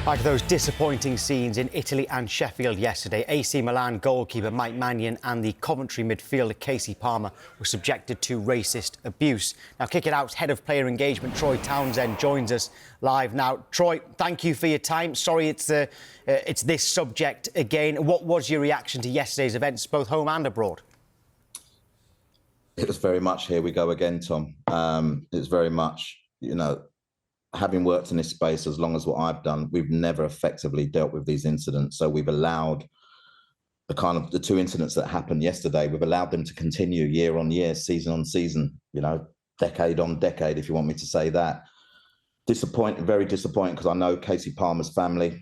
Like those disappointing scenes in Italy and Sheffield yesterday, AC Milan goalkeeper Mike Maignan and the Coventry midfielder Kasey were subjected to racist abuse. Now, Kick It Out's head of player engagement, Troy Townsend, joins us live now. Troy, thank you for your time. Sorry it's this subject again. What was your reaction to yesterday's events, both home and abroad? It was very much here we go again, Tom. It's very much, having worked in this space as long as what I've done, we've never effectively dealt with these incidents. So we've allowed the two incidents that happened yesterday, we've allowed them to continue year on year, season on season, decade on decade, if you want me to say that. Disappointing, very disappointing, because I know Kasey Palmer's family.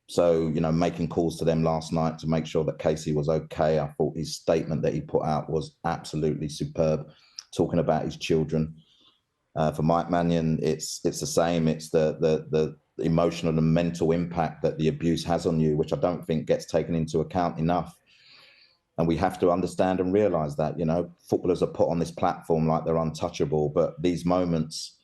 So, making calls to them last night to make sure that Kasey was okay. I thought his statement that he put out was absolutely superb, talking about his children. For Mike Maignan, it's the same. It's the emotional and mental impact that the abuse has on you, which I don't think gets taken into account enough. And we have to understand and realise that, footballers are put on this platform like they're untouchable, but these moments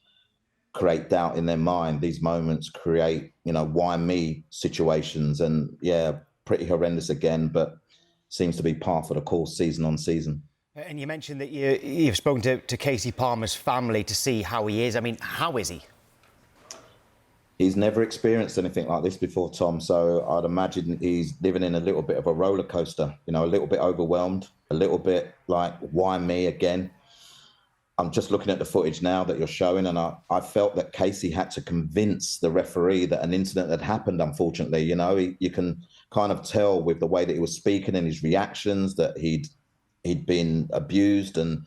create doubt in their mind. These moments create, why me situations. And yeah, pretty horrendous again, but seems to be par for the course season on season. And you mentioned that you've spoken to Kasey Palmer's family to see how he is. I mean, how is he? He's never experienced anything like this before, Tom. So I'd imagine he's living in a little bit of a roller coaster, a little bit overwhelmed, a little bit like, why me again? I'm just looking at the footage now that you're showing, and I felt that Kasey had to convince the referee that an incident had happened, unfortunately. You can kind of tell with the way that he was speaking and his reactions that he'd been abused. And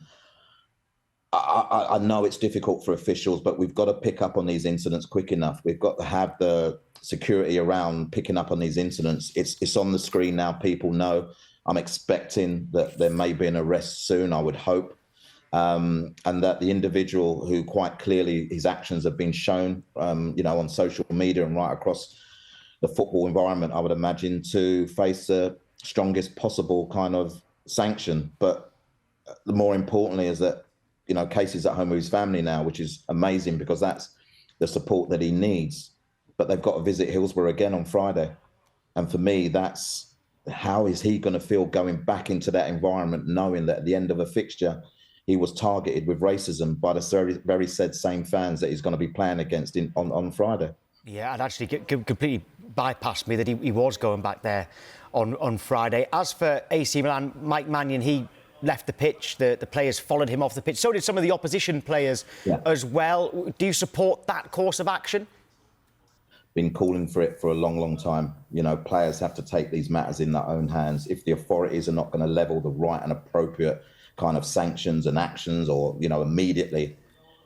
I know it's difficult for officials, but we've got to pick up on these incidents quick enough. We've got to have the security around picking up on these incidents. It's on the screen now. People know. I'm expecting that there may be an arrest soon, I would hope. And that the individual who quite clearly his actions have been shown, on social media and right across the football environment, I would imagine, to face the strongest possible kind of sanction. But more importantly is that, Kasey's at home with his family now, which is amazing because that's the support that he needs. But they've got to visit Hillsborough again on Friday. And for me, that's how is he going to feel going back into that environment, knowing that at the end of a fixture, he was targeted with racism by the very said same fans that he's going to be playing against on Friday. Yeah, and actually completely bypassed me that he was going back there on Friday. As for AC Milan, Mike Maignan, he left the pitch. The players followed him off the pitch. So did some of the opposition players as well. Do you support that course of action? Been calling for it for a long, long time. Players have to take these matters in their own hands. If the authorities are not going to level the right and appropriate kind of sanctions and actions or, immediately,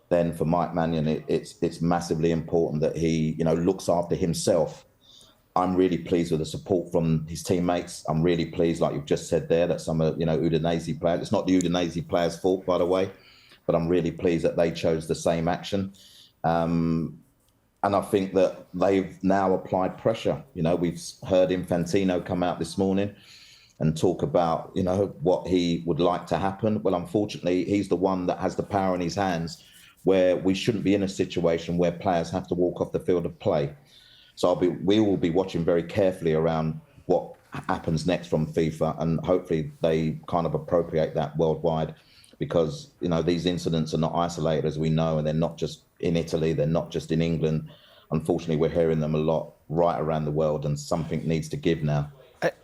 then for Mike Maignan, it's massively important that he, looks after himself. I'm really pleased with the support from his teammates. I'm really pleased, like you've just said there, that some of, Udinese players, it's not the Udinese players' fault, by the way, but I'm really pleased that they chose the same action. And I think that they've now applied pressure. We've heard Infantino come out this morning and talk about, what he would like to happen. Well, unfortunately, he's the one that has the power in his hands, where we shouldn't be in a situation where players have to walk off the field of play. So we will be watching very carefully around what happens next from FIFA, and hopefully they kind of appropriate that worldwide, because, these incidents are not isolated, as we know, and they're not just in Italy, they're not just in England. Unfortunately, we're hearing them a lot right around the world, and something needs to give now.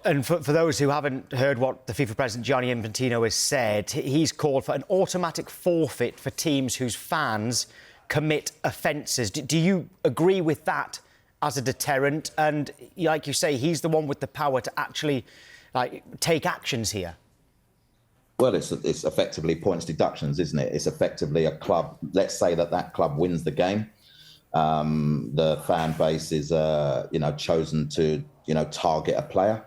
And for those who haven't heard what the FIFA president, Gianni Infantino, has said, he's called for an automatic forfeit for teams whose fans commit offences. Do you agree with that as a deterrent? And like you say, he's the one with the power to actually take actions here. Well, it's effectively points deductions, isn't it? It's effectively a club. Let's say that club wins the game. The fan base is, chosen to, target a player.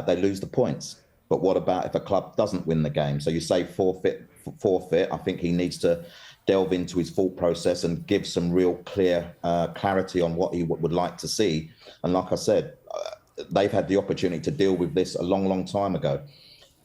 They lose the points. But what about if a club doesn't win the game? So you say forfeit. I think he needs to delve into his thought process and give some real clarity on what he would like to see. And like I said, they've had the opportunity to deal with this a long, long time ago.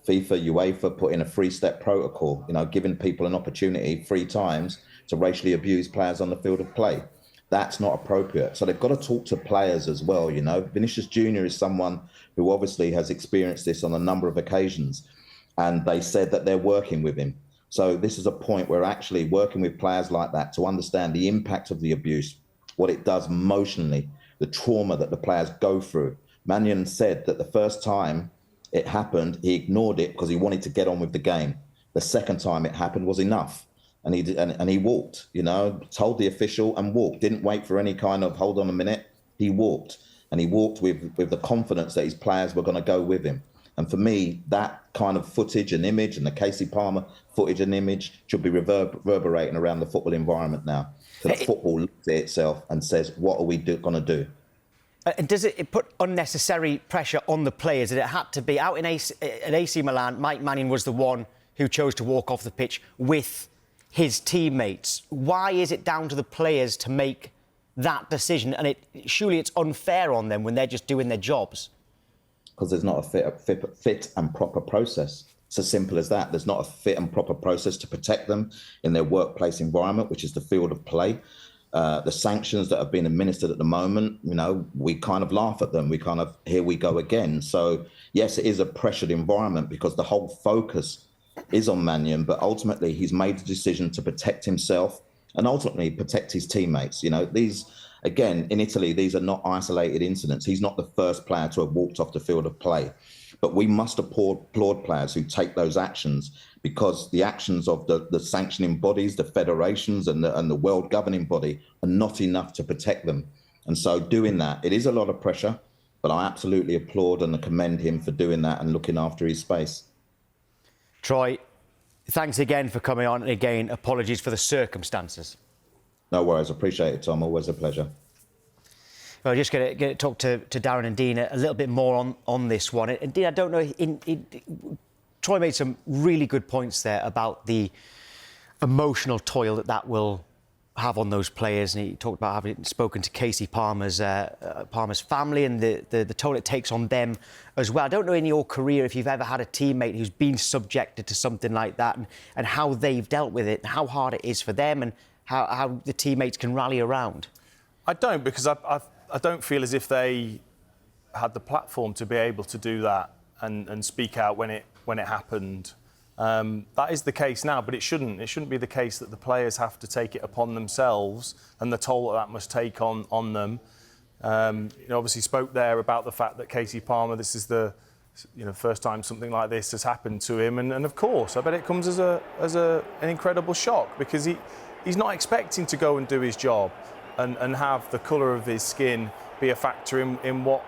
FIFA, UEFA put in a 3-step protocol, giving people an opportunity 3 times to racially abuse players on the field of play. That's not appropriate. So they've got to talk to players as well, you know. Vinicius Jr. is someone who obviously has experienced this on a number of occasions, and they said that they're working with him. So this is a point where actually working with players like that to understand the impact of the abuse, what it does emotionally, the trauma that the players go through. Maignan said that the first time it happened, he ignored it because he wanted to get on with the game. The second time it happened was enough. And he walked, you know, told the official and walked, didn't wait for any kind of hold on a minute. He walked, and he walked with the confidence that his players were going to go with him. And for me, that kind of footage and image, and the Kasey Palmer footage and image, should be reverberating around the football environment now. So that football looks at itself and says, what are we going to do? And does it put unnecessary pressure on the players? That it had to be out at AC Milan, Mike Maignan was the one who chose to walk off the pitch with his teammates. Why is it down to the players to make that decision? And surely it's unfair on them when they're just doing their jobs. Because there's not a fit and proper process. It's as simple as that. There's not a fit and proper process to protect them in their workplace environment, which is the field of play. The sanctions that have been administered at the moment, you know, we kind of laugh at them. We kind of, here we go again. So, yes, it is a pressured environment because the whole focus is on Maignan, but ultimately he's made the decision to protect himself and ultimately protect his teammates. You know, these, again, in Italy, these are not isolated incidents. He's not the first player to have walked off the field of play. But we must applaud players who take those actions, because the actions of the sanctioning bodies, the federations and the world governing body are not enough to protect them. And so doing that, it is a lot of pressure, but I absolutely applaud and commend him for doing that and looking after his space. Troy, thanks again for coming on, and again, apologies for the circumstances. No worries. Appreciate it, Tom. Always a pleasure. Well, just going to talk to Darren and Dean a little bit more on this one. And Dean, I don't know, Troy made some really good points there about the emotional toil that will have on those players, and he talked about having spoken to Kasey Palmer's family and the toll it takes on them as well. I don't know in your career if you've ever had a teammate who's been subjected to something like that, and how they've dealt with it, and how hard it is for them, and how the teammates can rally around. I don't, because I don't feel as if they had the platform to be able to do that and speak out when it happened. That is the case now, but it shouldn't. It shouldn't be the case that the players have to take it upon themselves and the toll that must take on them. You know, obviously spoke there about the fact that Kasey Palmer, this is the first time something like this has happened to him, and of course, I bet it comes as an incredible shock, because he's not expecting to go and do his job and have the colour of his skin be a factor in what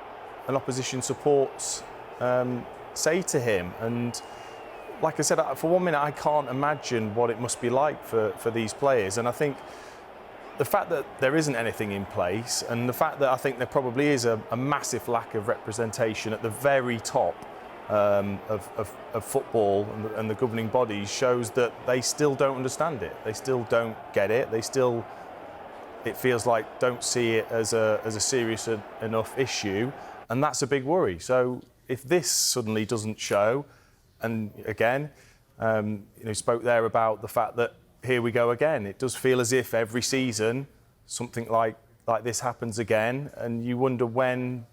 an opposition supports say to him. And like I said, for 1 minute, I can't imagine what it must be like for these players. And I think the fact that there isn't anything in place, and the fact that I think there probably is a massive lack of representation at the very top of football and the governing bodies, shows that they still don't understand it. They still don't get it. They still, it feels like, don't see it as a serious enough issue. And that's a big worry. So if this suddenly doesn't show, and again, spoke there about the fact that here we go again. It does feel as if every season something like this happens again, and you wonder when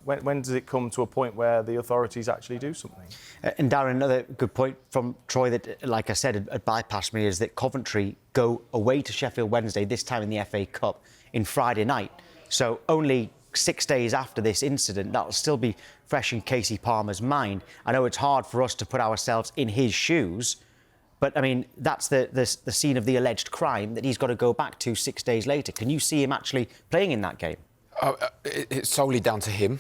does it come to a point where the authorities actually do something? And Darren, another good point from Troy that, like I said, had bypassed me, is that Coventry go away to Sheffield Wednesday, this time in the FA Cup, in Friday night. So only 6 days after this incident, that'll still be fresh in Kasey Palmer's mind. I know it's hard for us to put ourselves in his shoes, but I mean, that's the scene of the alleged crime that he's got to go back to 6 days later. Can you see him actually playing in that game? It's solely down to him.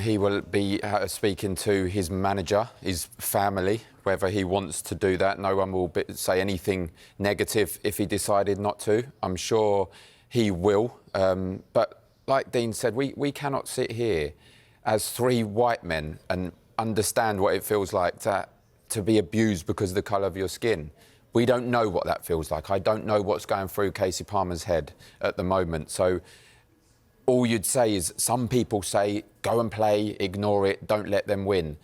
He will be speaking to his manager, his family, whether he wants to do that. No one will say anything negative if he decided not to. I'm sure he will. But like Dean said, we cannot sit here as three white men and understand what it feels like to be abused because of the colour of your skin. We don't know what that feels like. I don't know what's going through Kasey Palmer's head at the moment. So all you'd say is, some people say, go and play, ignore it, don't let them win.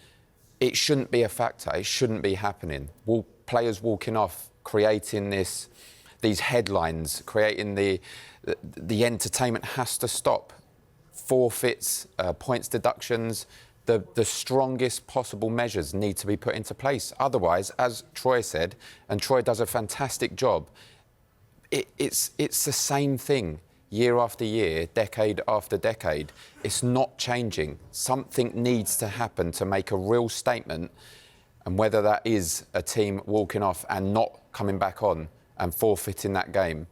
It shouldn't be a factor. It shouldn't be happening. Players walking off, creating this these headlines, creating the entertainment has to stop. Forfeits, points deductions, the strongest possible measures need to be put into place. Otherwise, as Troy said, and Troy does a fantastic job, it's the same thing year after year, decade after decade. It's not changing. Something needs to happen to make a real statement, and whether that is a team walking off and not coming back on and forfeiting that game,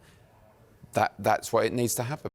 that's what it needs to happen.